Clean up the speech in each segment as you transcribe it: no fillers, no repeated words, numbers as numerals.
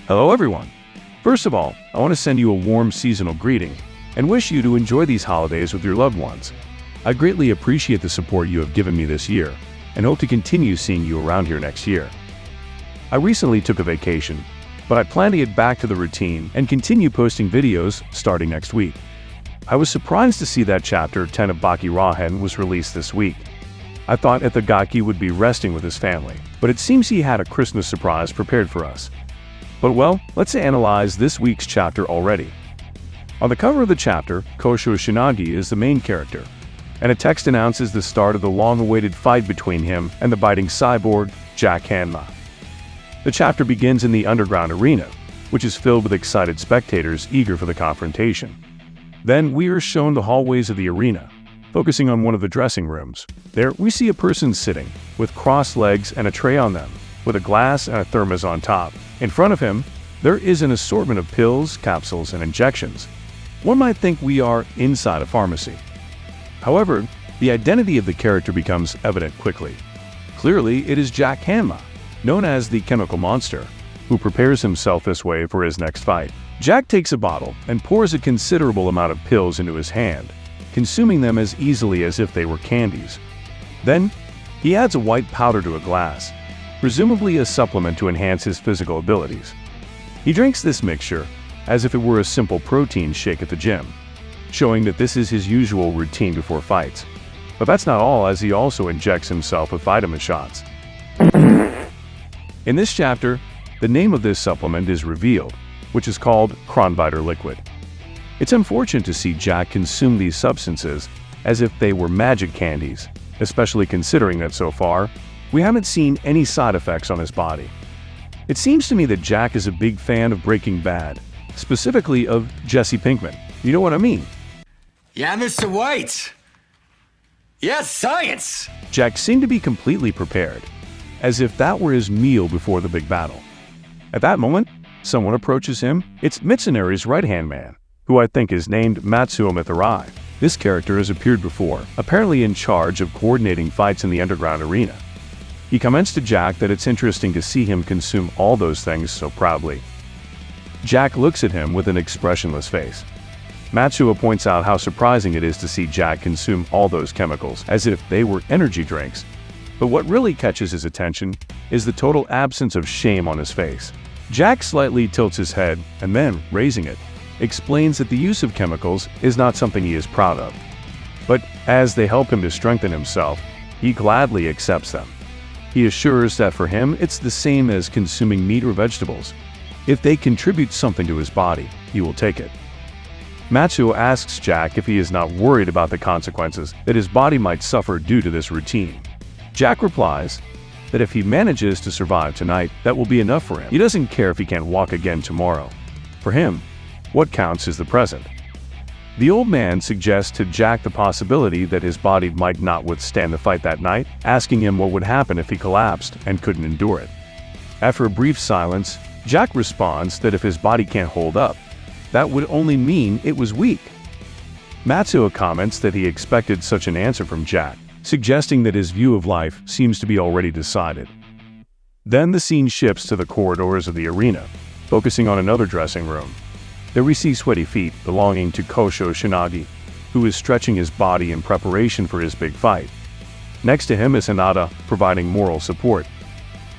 Hello everyone! First of all, I want to send you a warm seasonal greeting and wish you to enjoy these holidays with your loved ones. I greatly appreciate the support you have given me this year and hope to continue seeing you around here next year. I recently took a vacation, but I plan to get back to the routine and continue posting videos starting next week. I was surprised to see that Chapter 10 of Baki Rahen was released this week. I thought Itagaki would be resting with his family, but it seems he had a Christmas surprise prepared for us. But well, let's analyze this week's chapter already. On the cover of the chapter, Kosho Shinogi is the main character, and a text announces the start of the long-awaited fight between him and the biting cyborg, Jack Hanma. The chapter begins in the underground arena, which is filled with excited spectators eager for the confrontation. Then we are shown the hallways of the arena, focusing on one of the dressing rooms. There, we see a person sitting, with crossed legs and a tray on them, with a glass and a thermos on top. In front of him, there is an assortment of pills, capsules, and injections. One might think we are inside a pharmacy. However, the identity of the character becomes evident quickly. Clearly, it is Jack Hanma, known as the Chemical Monster, who prepares himself this way for his next fight. Jack takes a bottle and pours a considerable amount of pills into his hand, consuming them as easily as if they were candies. Then, he adds a white powder to a glass, presumably a supplement to enhance his physical abilities. He drinks this mixture as if it were a simple protein shake at the gym, showing that this is his usual routine before fights. But that's not all, as he also injects himself with vitamin shots. In this chapter, the name of this supplement is revealed, which is called Kronbiter Liquid. It's unfortunate to see Jack consume these substances as if they were magic candies, especially considering that so far, we haven't seen any side effects on his body. It seems to me that Jack is a big fan of Breaking Bad, specifically of Jesse Pinkman. You know what I mean? Yeah, Mr. White! Yes, science! Jack seemed to be completely prepared, as if that were his meal before the big battle. At that moment, someone approaches him. It's Mitsunary's right-hand man, who I think is named Matsuo Mitsurai. This character has appeared before, apparently in charge of coordinating fights in the underground arena. He comments to Jack that it's interesting to see him consume all those things so proudly. Jack looks at him with an expressionless face. Matsuo points out how surprising it is to see Jack consume all those chemicals as if they were energy drinks. But what really catches his attention is the total absence of shame on his face. Jack slightly tilts his head and then, raising it, explains that the use of chemicals is not something he is proud of. But as they help him to strengthen himself, he gladly accepts them. He assures that for him it's the same as consuming meat or vegetables. If they contribute something to his body, he will take it. Matsuo asks Jack if he is not worried about the consequences that his body might suffer due to this routine. Jack replies that if he manages to survive tonight, that will be enough for him. He doesn't care if he can't walk again tomorrow. For him, what counts is the present. The old man suggests to Jack the possibility that his body might not withstand the fight that night, asking him what would happen if he collapsed and couldn't endure it. After a brief silence, Jack responds that if his body can't hold up, that would only mean it was weak. Matsuo comments that he expected such an answer from Jack, suggesting that his view of life seems to be already decided. Then the scene shifts to the corridors of the arena, focusing on another dressing room. There we see sweaty feet belonging to Kosho Shinogi, who is stretching his body in preparation for his big fight. Next to him is Hinata, providing moral support.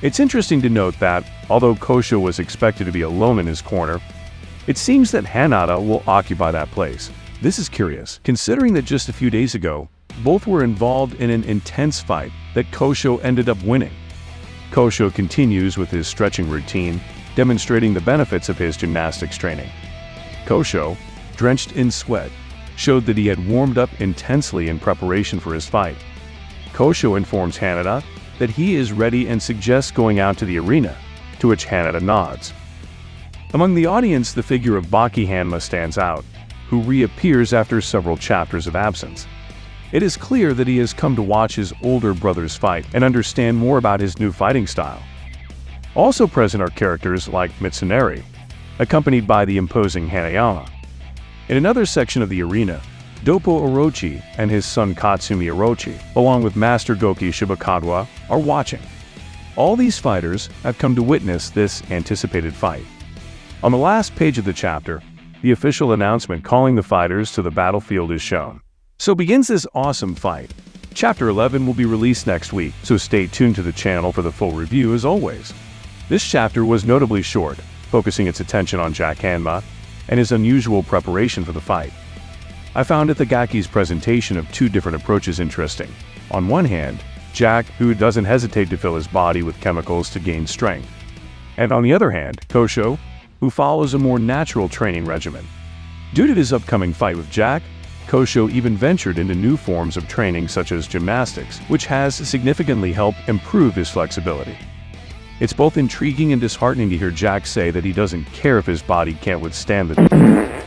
It's interesting to note that, although Kosho was expected to be alone in his corner, it seems that Hinata will occupy that place. This is curious, considering that just a few days ago, both were involved in an intense fight that Kosho ended up winning. Kosho continues with his stretching routine, demonstrating the benefits of his gymnastics training. Kosho, drenched in sweat, showed that he had warmed up intensely in preparation for his fight. Kosho informs Hanada that he is ready and suggests going out to the arena, to which Hanada nods. Among the audience, the figure of Baki Hanma stands out, who reappears after several chapters of absence. It is clear that he has come to watch his older brother's fight and understand more about his new fighting style. Also present are characters like Mitsunari, accompanied by the imposing Hanayama. In another section of the arena, Doppo Orochi and his son Katsumi Orochi, along with Master Goki Shibakawa, are watching. All these fighters have come to witness this anticipated fight. On the last page of the chapter, the official announcement calling the fighters to the battlefield is shown. So begins this awesome fight. Chapter 11 will be released next week, so stay tuned to the channel for the full review as always. This chapter was notably short, focusing its attention on Jack Hanma and his unusual preparation for the fight. I found Itagaki's presentation of two different approaches interesting. On one hand, Jack, who doesn't hesitate to fill his body with chemicals to gain strength. And on the other hand, Kosho, who follows a more natural training regimen. Due to his upcoming fight with Jack, Kosho even ventured into new forms of training such as gymnastics, which has significantly helped improve his flexibility. It's both intriguing and disheartening to hear Jack say that he doesn't care if his body can't withstand the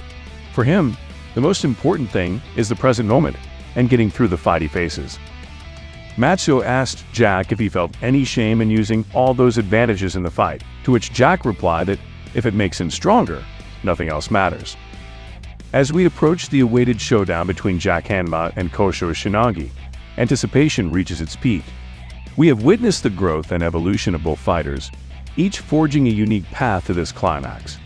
For him, the most important thing is the present moment and getting through the fight he faces. Matsuo asked Jack if he felt any shame in using all those advantages in the fight, to which Jack replied that if it makes him stronger, nothing else matters. As we approach the awaited showdown between Jack Hanma and Kosho Shinogi, anticipation reaches its peak. We have witnessed the growth and evolution of both fighters, each forging a unique path to this climax.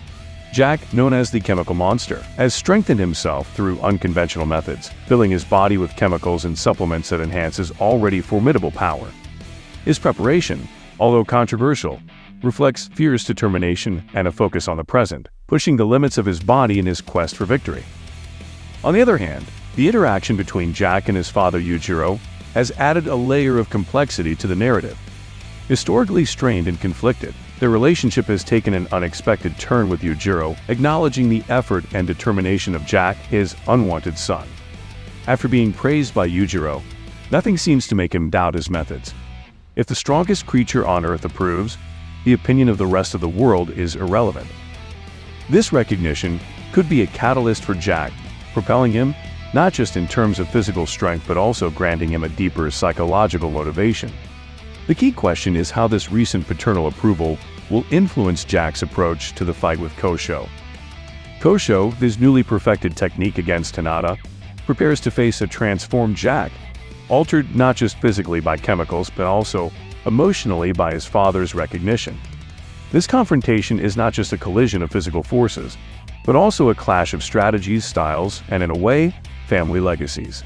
Jack, known as the Chemical Monster, has strengthened himself through unconventional methods, filling his body with chemicals and supplements that enhance his already formidable power. His preparation, although controversial, reflects fierce determination and a focus on the present, pushing the limits of his body in his quest for victory. On the other hand, the interaction between Jack and his father Yujiro has added a layer of complexity to the narrative. Historically strained and conflicted, their relationship has taken an unexpected turn with Yujiro acknowledging the effort and determination of Jack, his unwanted son. After being praised by Yujiro, nothing seems to make him doubt his methods. If the strongest creature on Earth approves, the opinion of the rest of the world is irrelevant. This recognition could be a catalyst for Jack, propelling him not just in terms of physical strength but also granting him a deeper psychological motivation. The key question is how this recent paternal approval will influence Jack's approach to the fight with Kosho. Kosho, with his newly perfected technique against Hinata, prepares to face a transformed Jack, altered not just physically by chemicals but also emotionally by his father's recognition. This confrontation is not just a collision of physical forces, but also a clash of strategies, styles, and in a way, family legacies.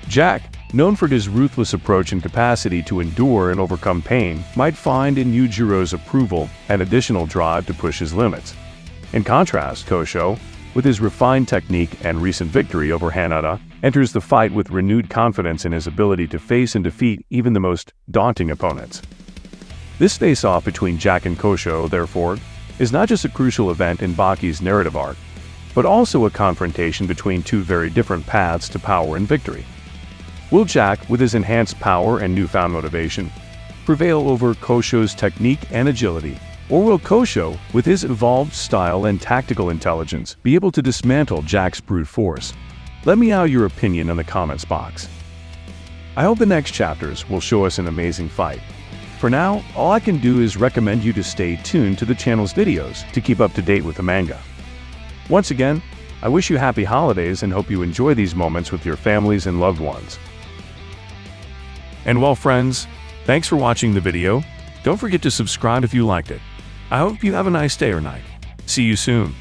Jack, known for his ruthless approach and capacity to endure and overcome pain, might find in Yujiro's approval an additional drive to push his limits. In contrast, Kosho, with his refined technique and recent victory over Hinata, enters the fight with renewed confidence in his ability to face and defeat even the most daunting opponents. This face-off between Jack and Kosho, therefore, is not just a crucial event in Baki's narrative arc, but also a confrontation between two very different paths to power and victory. Will Jack, with his enhanced power and newfound motivation, prevail over Kosho's technique and agility? Or will Kosho, with his evolved style and tactical intelligence, be able to dismantle Jack's brute force? Let me know your opinion in the comments box. I hope the next chapters will show us an amazing fight. For now, all I can do is recommend you to stay tuned to the channel's videos to keep up to date with the manga. Once again, I wish you happy holidays and hope you enjoy these moments with your families and loved ones. And well friends, thanks for watching the video. Don't forget to subscribe if you liked it. I hope you have a nice day or night. See you soon.